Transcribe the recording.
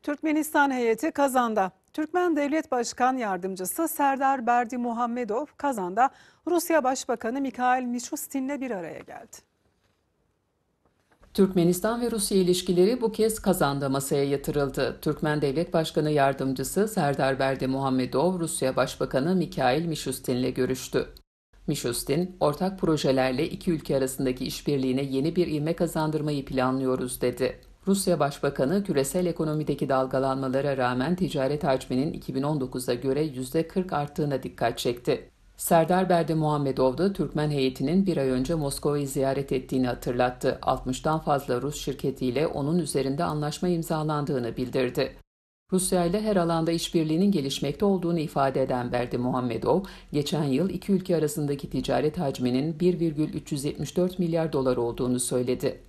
Türkmenistan heyeti Kazan'da. Türkmen Devlet Başkan Yardımcısı Serdar Berdimuhamedov Kazan'da Rusya Başbakanı Mikhail Mishustin'le bir araya geldi. Türkmenistan ve Rusya ilişkileri bu kez Kazan'da masaya yatırıldı. Türkmen Devlet Başkanı Yardımcısı Serdar Berdimuhamedov, Rusya Başbakanı Mikhail Mishustin'le görüştü. Mishustin, ortak projelerle iki ülke arasındaki işbirliğine yeni bir ivme kazandırmayı planlıyoruz dedi. Rusya Başbakanı, küresel ekonomideki dalgalanmalara rağmen ticaret hacminin 2019'a göre %40 arttığına dikkat çekti. Serdar Berdimuhamedov da Türkmen heyetinin bir ay önce Moskova'yı ziyaret ettiğini hatırlattı. 60'tan fazla Rus şirketiyle onun üzerinde anlaşma imzalandığını bildirdi. Rusya ile her alanda işbirliğinin gelişmekte olduğunu ifade eden Berdimuhamedov, geçen yıl iki ülke arasındaki ticaret hacminin 1,374 milyar dolar olduğunu söyledi.